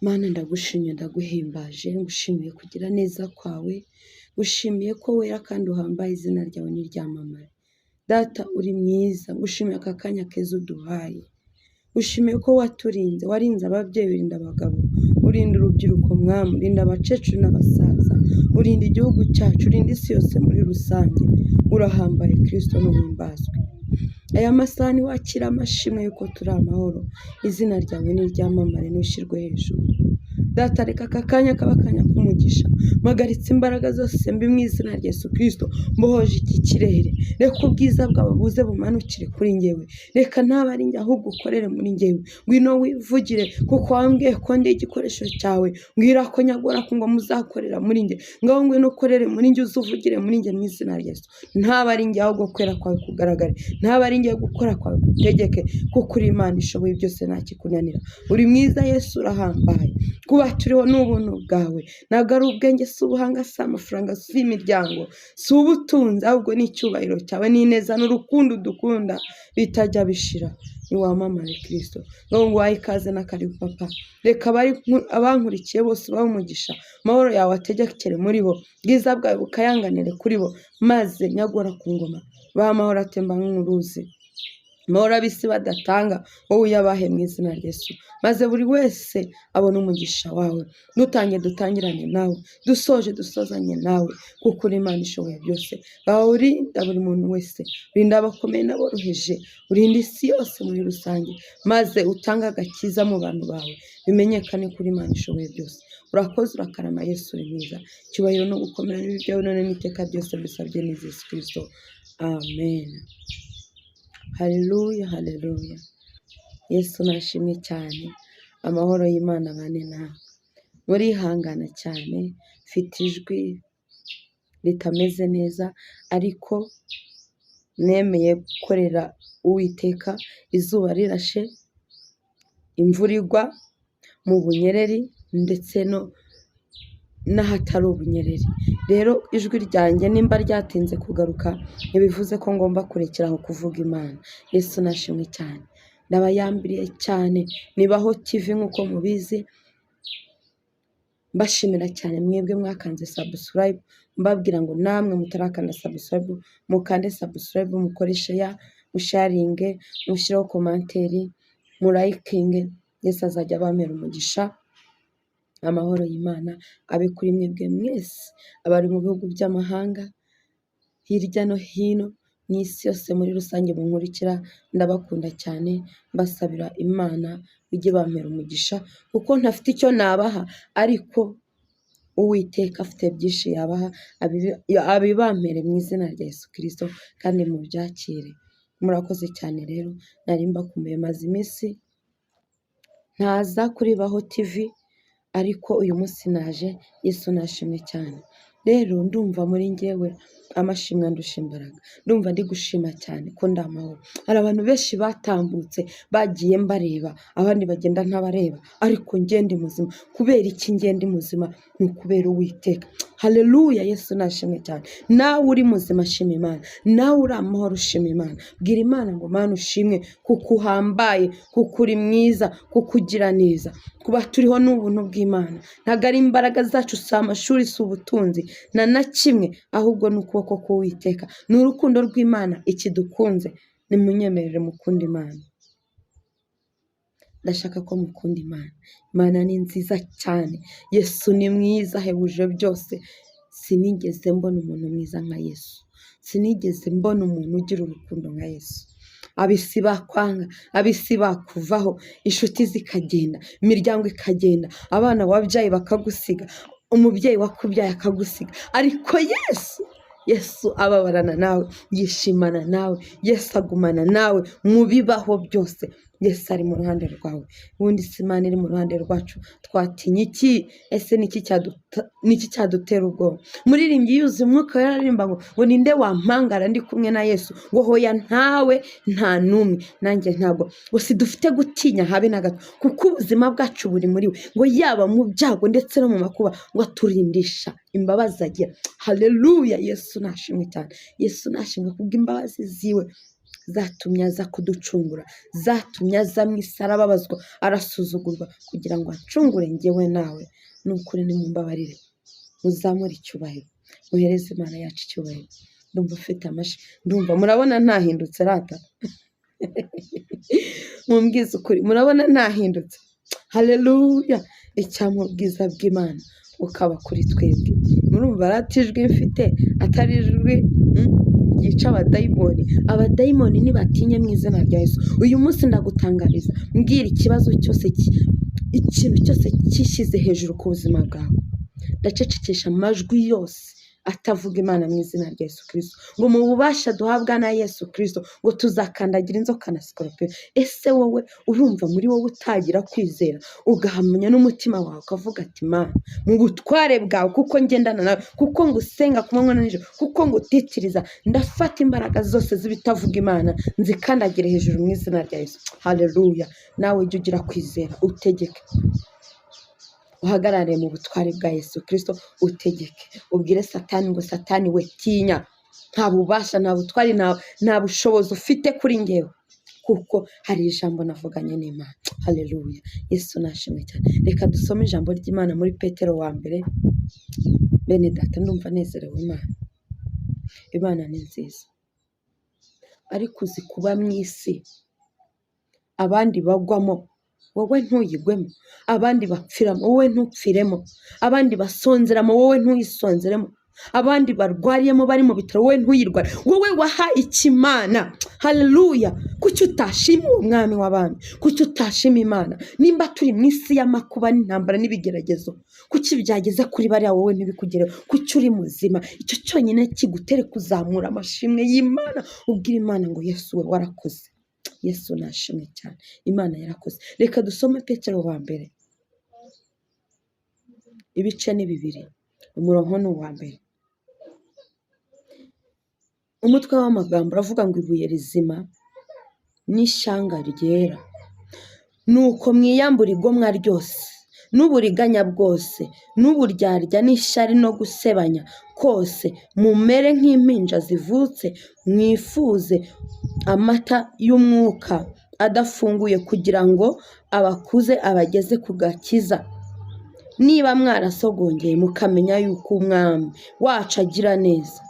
Mana ndagushimye ndaguhimbaje, ngushimiye kugira neza kwawe, ngushimiye ko wera kandi uhambaye, izina ryawe niryamamare. Data uri mwiza, ngushimiye aka kanya keza uduhaye, ngushimiye ko waturinze, warinze ababyeyi, urinda abagabo, urinda urubyiruko mwami, urinda abakecuru n'abasaza, urinda igihugu cyacu, urinda isi yose muri rusange. Urahambaye Kristo, nuhimbazwe. Aya masaha ni wakira amashimwe yuko turi amahoro, izina ryawe niryamamare nushyirwe hejuru. Data reka aka kanya kaba akanya k'umugisha, mpagaritse imbaraga zose mbi mu izina rya Yesu Kristo, mbohoje iki kirere. Reka ubwiza bwawe buze bumanukire kuri njyewe, reka ntabe ari njye ahubwo ukorere muri njyewe. Ngwino wivugire kuko wambwiye ko ndi igikoresho cyawe. Mbwira ko nyagora ko ngo muzakorera muri njye, ngaho ngwino ukorere muri njye, uzuvugire muri njye mu izina rya Yesu. Ntabe ari njye ahubwo kwera kwawe kugaragare, ntabe ari njye gukora kwawe gutegeke, kuko uri Imana ishoboye byose nta kikunanira. Uri mwiza Yesu, urahambaye. Kuba turiho n'ubuntu bwawe, ntabwo ari ubwenge, si ubuhanga, si amafaranga, si imiryango, si ubutunzi, ahubwo ni icyubahiro cyawe n'ineza n'urukundo dukunda bitajya bishira. Niwamamare Kristo, ngo wahe ikaze n'akaribu papa. Reka abankurikiye bose bahe umugisha, amahoro yawe ategekere muri bo, bwiza bwawe bukayanganire kuri bo, maze nyagora ku ngoma bahe amahoro atemba nk'uruzi. Amahoro abisi badatanga wowe uyabahe mu izina rya Yesu, maze buri wese abone umugisha wawe. Dutange dutangirane nawe, dusoje dusozanye nawe, kuko uri Imana ishoboye byose. Ngaho urinda buri muntu wese, urinda abakomeye n'aboroheje, urinda isi yose muri rusange, maze utange agakiza mu bantu bawe, bimenyekane kuri Imana ishoboye byose. Urakoze, urakarama Yesu, uri mwiza. Icyubahiro no gukomera n'ibyawe none n'iteka ryose bisabye ni Yesu Kristo, amen. Haleluya, haleluya. Yesu nashimwe cyane. Amahoro y'Imana abane nawe. Murihangana cyane, mfite ijwi ritameze neza, ariko nemeye gukorera Uwiteka. Izuba rirashe, imvura igwa mu bunyereri ndetse n'ahatari ubunyereri. Rero ijwi ryanjye nimba ryatinze kugaruka, ntibivuze ko ngomba kurekeraho kuvuga Imana. Yesu nashimwe cyane. Ndabayambiriye cyane, nibaho TV nk'uko mubizi, mbashimira cyane mwebwe mwakanze subscribe, mbabwira ngo namwe mutarakanda subscribe mukande subscribe, mukoreshe ya musharinge, mushireho komanteri, murayikinge. Yesu azajya abamera umugisha. Amahoro y'Imana abe kuri mwebwe mwese abari mu bihugu by'amahanga, hirya no hino n'isi yose muri rusange munkurikira. Ndabakunda cyane, mbasabira Imana ijye bamera umugisha, kuko ntafite icyo nabaha, ariko Uwiteka afite byinshi yabaha. Abibampere mu izina rya Yesu Kristo, kandi mubyakire. Murakoze cyane. Rero nari mbakumbuye, maze iminsi ntaza kuri Baho TV, ariko uyu munsi naje. Yesu nashimwe cyane. Rero ndumva muri njyewe amashimwe andusha imbaraga, ndumva ndi gushima cyane ko ndi amahoro. Hari abantu benshi batambutse bagiye mbareba, abandi bagenda ntabareba, ariko njye ndi muzima. Kubera iki njye ndi muzima? Ni ukubera Uwiteka. Haleluya. Yesu nashimwe cyane. Nawe uri muzima, shima Imana. Nawe uri amahoro, shima Imana. Bwira Imana ngo Mana ushimwe, kuko uhambaye, kuko uri mwiza, kuko ugira neza. Kuba turiho n'ubuntu bw'Imana, ntabwo ari imbaraga zacu, si amashuri, si ubutunzi na kimwe, ahubwo ni ukuboko k'Uwiteka, ni urukundo rw'Imana ikidukunze. Nimunyemerere mukunda Imana. Ndashaka ko mukunda Imana. Imana ni nziza cyane. Yesu ni mwiza ahebuje byose. Sinigeze mbona umuntu mwiza nka Yesu, sinigeze mbona umuntu ugira urukundo nka Yesu. Abisi bakwanga, abisi bakuvaho, inshuti zikagenda, imiryango ikagenda, abana wabyaye bakagusiga, umubyeyi wakubyaye akagusiga, ariko Yesu ababarana nawe, yishimana nawe, Yesu agumana nawe mu bibaho byose. Yesu ari mu ruhande rwawe. Ubundi si Imana iri mu ruhande rwacu, twatinya iki? Ese niki cyadutera ubwoba? Muririmbyi yuzuye umwuka yararimba ngo ninde wampangara ndi kumwe na Yesu? Ngo hoya ntawe, nta numwe. Nanjye ntabwo gusa dufite gutinya habe na gato, kuko ubuzima bwacu buri muri we, ngo yaba mu byago ndetse no mu makuba, ngo aturindisha imbabazi agira. Haleluya. Yesu nashimwe cyane. Yesu nashimwe kubw'imbabazi ziwe. zatumye aza kuducungura, zatumye aza mu isi arababazwa, arasuzugurwa kugira ngo acungure njyewe nawe. Ni ukuri nimumbabarire, muzamure icyubahiro, muhereze Imana yacu icyubahiro. Ndumva ufite amashyi, ndumva murabona ntahindutse rata mumbwize ukuri, murabona ntahindutse. Haleluya! Icyampa ubwiza bw'Imana bukaba kuri twebwe. Murumva rata ijwi mfite atari ijwi yica abadayimoni. Abadayimoni nibatinye mu izina rya Yesu. Uyu munsi ndagutangariza, mbwira ikibazo cyose, ikintu cyose cyishyize hejuru ku buzima bwawe, ndacecekesha amajwi yose atavuga Imana mu izina rya Yesu Kristo, ngo mu bubasha duhabwa na Yesu Kristo ngo tuzakandagira inzoka na sikorupiyo. Ese wowe urumva muri wowe utagira kwizera, ugahamanya n'umutima wawe ukavuga ati Mana, mu butware bwawe kuko ngendana nawe, kuko ngusenga ku manywa na nijoro, kuko ngutitiriza, ndafata imbaraga zose z'ibitavuga Imana nzikandagire hejuru mu izina rya Yesu. Haleluya! Nawe jya ugira kwizera, utegeke, uhagarare mu butware bwa Yesu Kristo, utegeke, ubwire Satani ngo Satani we tinya, nta bubasha, nta butware, nta bushobozi ufite kuri njyewe, kuko hari ijambo navuganye n'Imana. Haleluya! Yesu nashimwe cyane. Reka dusome ijambo ry'Imana muri Petero wa mbere. Bene data, ndumva nezerewe. Imana ni nziza, ariko uzi kuba mu isi abandi bagwamo, wowe ntuyigwemo, abandi bapfiramo, wowe ntupfiremo, abandi basonzeramo, wowe ntuyisonzeremo, abandi barwariyemo, bari mu bitaro, wowe ntuyirware. Wowe waha ikimana. Haleluya! Kuki utashima uwo mwami w'abami? Kuki utashima Imana? Nimba turi mu isi y'amakuba n'intambara n'ibigeragezo, kuki byageze kuri bariya wowe ntibikugereho? Kuki uri muzima? Icyo cyonyine kigutere kuzamura amashimwe y'Imana, ubwira Imana ngo Yesu we warakoze. Yesu nashimwe cyane, Imana yarakoze. Reka dusome Petero wa mbere, ibice ni 2, umurongo ni uwa mbere. Umutwe w'amagambo uravuga ngo ibuye rizima n'ishyanga ryera, nuko mwiyambura igomwa ryose n'uburiganya bwose n'uburyarya n'ishyari no gusebanya kose, mumere nk'impinja zivutse, mwifuze amata y'umwuka adafunguye, kugira ngo abakuze abageze ku gakiza. Niba mwarasogongeye mukamenya yuko umwami wacu agira neza.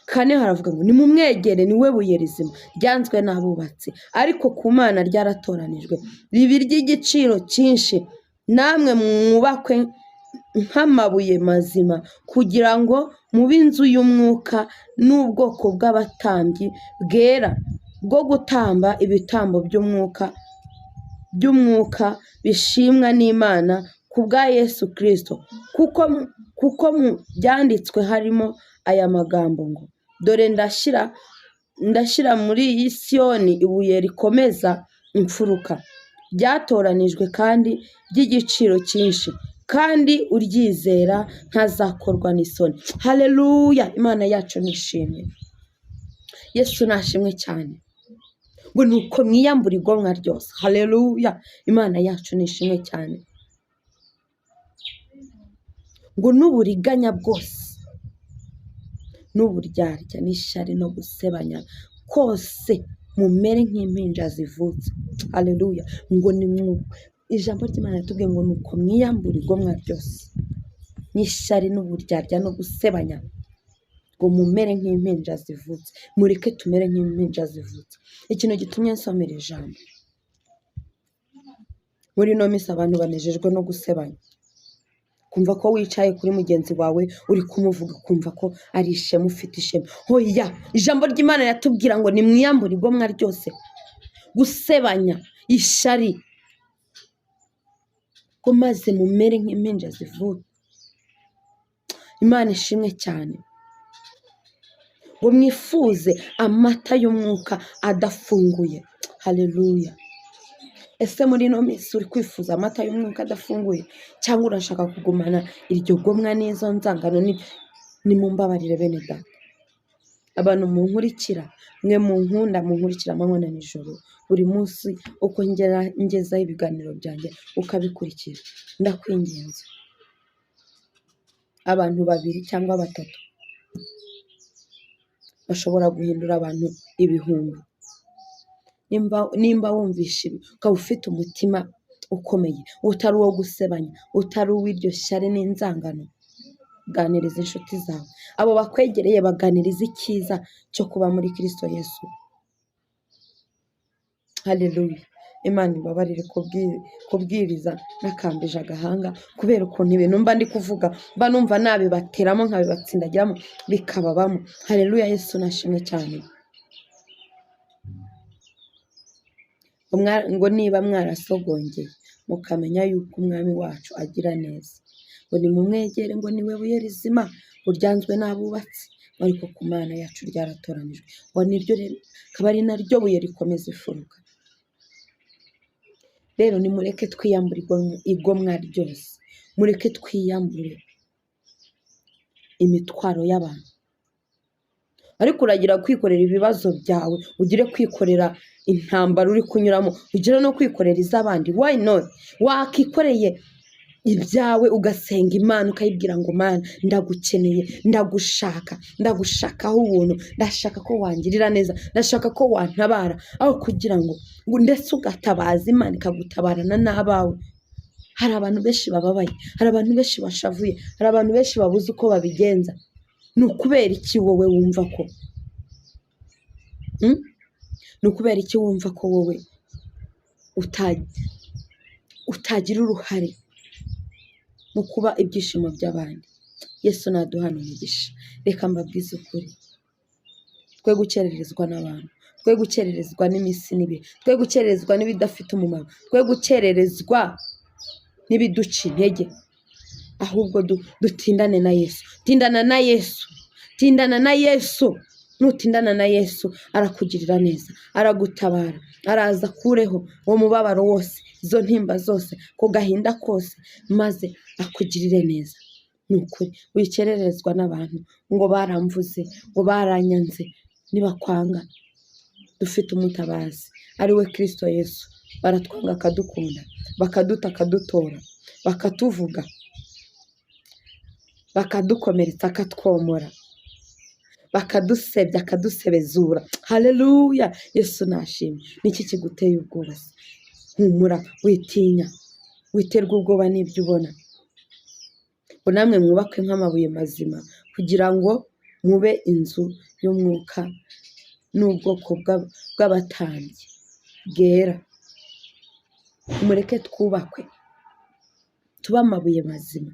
4 haravuga ngo nimumwegere, niwe buye rizima ryanzwe n'abubatsi, ariko ku Mana ryaratoranijwe, ribi ry'igiciro cyinshi. Namwe mwubakwe nk'amabuye mazima, kugira ngo mube inzu y'umwuka n'ubwoko bw'abatambyi bwera, bwo gutamba ibitambo by'umwuka bishimwa n'Imana ku bwa Yesu Kristo. Kuko mu byanditswe harimo aya magambo ngo, dore ndashyira muri iyi Siyoni ibuye rikomeza imfuruka, ryatoranijwe kandi ry'igiciro cyinshi, kandi uryizera ntazakorwa n'isoni. Haleluya! Imana yacu nishimye, Yesu nashimwe cyane. Ngo nuko mwiyambura igomwa ryose. Haleluya! Imana yacu nishimwe cyane. Ngo n'uburiganya bwose n'uburyarya n'ishyari no gusebanya kose, mumere nk'impinja zivutse. Haleluya! Ngo ijambo ry'Imana ritubwiye ngo nuko mwiyambura igomwa ryose n'ishyari n'uburyarya no gusebanya, ngo mumere nk'impinja zivutse. Mureke tumere nk'impinja zivutse. Ikintu gitumye nsomera ijambo, muri ino minsi abantu banejejwe no gusebanya, kumva ko wicaye kuri mugenzi wawe uri kumuvuga, kumva ko ari ishema, ufite ishema. Hoya! Ijambo ry'Imana yatubwira ngo nimwiyambure igomwa ryose, gusebanya, ishari, ngo maze mumere nk'impinja zivutse. Imana ishimwe cyane. Ngo mwifuze amata y'umwuka adafunguye. Haleluya! Ese muri ino minsi uri kwifuza amata y'umwuka adafunguye, cyangwa urashaka kugumana iryo gomwa n'izo nzangano? Nimumbabarire bene data, abantu munkurikira, mwe munkunda, munkurikira amanywa na nijoro, buri munsi uko ngezaho ibiganiro byanjye ukabikurikira, ndakwinginze, abantu 2 cyangwa 3 bashobora guhindura abantu 1000. nimba wumvisha ibi ukaba ufite umutima ukomeye utari uwo gusebanya, utari uw'iryo shyari n'inzangano, ganiriza inshuti zawe, abo bakwegereye baganiriza icyiza cyo kuba muri Kristo Yesu. Haleluya. Imana imbabarire kubwiriza nakambije agahanga kubera ukuntu ibintu mba ndi kuvuga mba numva nabibateramo nkabibatsindagiramo bikababamo. Haleluya. Yesu nashimwe cyane. Ngo niba mwarasogongeye mukamenya yuko umwami wacu agira neza, ngo nimumwegere, ngo niwe buye rizima uryanzwe n'abubatsi, ariko ku Mana yacu ryaratoranijwe, ngo niryo akaba ari naryo buye rikomeza ifuruka. Rero nimureke twiyambure igomwa ryose, mureke twiyambure imitwaro y'abantu. Ariko uragira kwikorera ibibazo byawe, ugire kwikorera intambara uri kunyuramo, ugire no kwikorera iz'abandi. Why not? Wakikoreye ibyawe ugasenga Imana ukayibwira ngo Mana ndagukeneye, ndagushakaho ubuntu, ndashaka ko wangirira neza, ndashaka ko wantabara, aho kugira ngo ndetse ugatabaza Imana ikagutabarana n'abawe. Hari abantu benshi bababaye, hari abantu benshi bashavuye, hari abantu benshi babuze uko babigenza. Ni ukubera iki wowe wumva ko ni ukubera iki wumva ko wowe utagira uruhare mu kuba ibyishimo by'abandi? Yesu naduhana umugisha. Reka mbabwize ukuri, twe gukererezwa n'abantu, twe gukererezwa n'iminsi n'ibihe, twe gukererezwa n'ibidafite umumaro, twe gukererezwa n'ibiduca intege, ahubwo dutindane na Yesu. Tindana na Yesu, tindana na Yesu. Nutindana na Yesu arakugirira neza, aragutabara, araza kureho uwo mubabaro wose, izo ntimba zose, ku gahinda kose, maze akugirire neza. Nukuri wikererezwa n'abantu ngo baramvuze, ngo baranyanze. Nibakwanga, dufite umutabazi ari we Kristo Yesu. Baratwanga akadukunda, bakaduta akadutora, bakatuvuga, bakadukomeretsa akatwomora, bakadusebya akadusebezura. Haleluya. Yesu nashimwe. Niki kiguteye ubwoba? Humura, witinya, witerwa ubwoba n'ibyo ubona. Ngo namwe mwubakwe nk'amabuye mazima kugira ngo mube inzu y'umwuka n'ubwoko bw'abatambyi bwera. Mureke twubakwe, tuba amabuye mazima,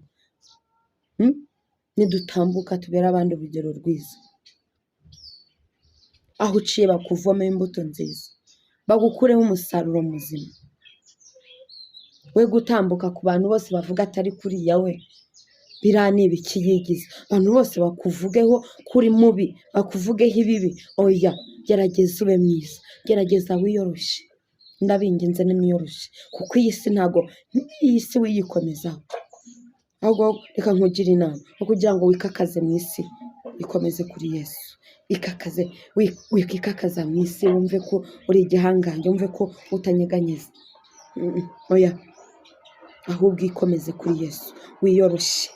nidutambuka tubera abandi urugero rwiza. Aho uciye bakuvoma imbuto nziza, bagukureho umusaruro muzima. We gutambuka ku bantu bose bavuga atari kuriya we biriya ni ibiki yigize, abantu bose bakuvugeho kuri mubi, bakuvugeho ibibi. Oya, gerageza ube mwiza, gerageza wiyoroshye. Ndabinginze nimwiyoroshye, kuko iyi si ntago iyi si wiyikomezaho, ahubwo reka nkugire inama yo kugira ngo wikakaze mu isi, ikomeze kuri Yesu. Ikakaze, wikikaza mu isi, wumve ko uri igihangange, wumve ko utanyeganyeza. Oya, ahubwo ikomeze kuri Yesu, wiyoroshye.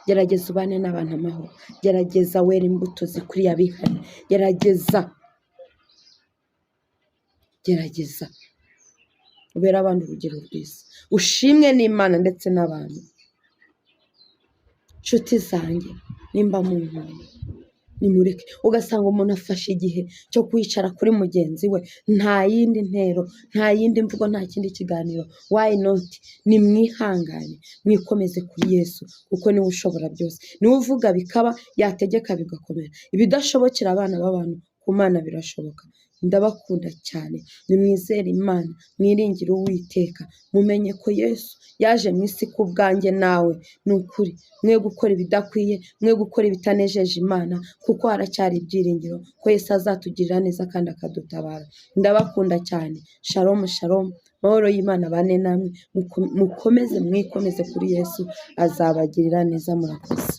Gerageza ubane n'abantu amahoro, gerageza wera imbuto zikwiriye abihane, gerageza ubera abandi urugero rwiza, ushimwe n'Imana ndetse n'abantu. Nshuti zanjye, nimba mu nkunda, nimureke. Ugasanga umuntu afashe igihe cyo kwicara kuri mugenzi we, nta yindi ntero, nta yindi mvugo, nta kindi kiganiro. Why not? Nimwihangane, mwikomeze kuri Yesu, kuko niwe ushobora byose. Niwe uvuga bikaba, yategeka bigakomera. Ibidashobokera abana b'abantu, ku Mana birashoboka. Ndabakunda cyane. Nimwizere Imana, mwiringire Uwiteka, mumenye ko Yesu yaje mu isi ku bwanjye nawe. Ni ukuri, mwe gukora ibidakwiye, mwe gukora ibitanejeje Imana, kuko haracyari ibyiringiro ko Yesu azatugirira neza kandi akadutabara. Ndabakunda cyane. Shalom shalom. Mahoro y'Imana bane namwe, mukomeze mwikomeze kuri Yesu, azabagirira neza. Murakoze.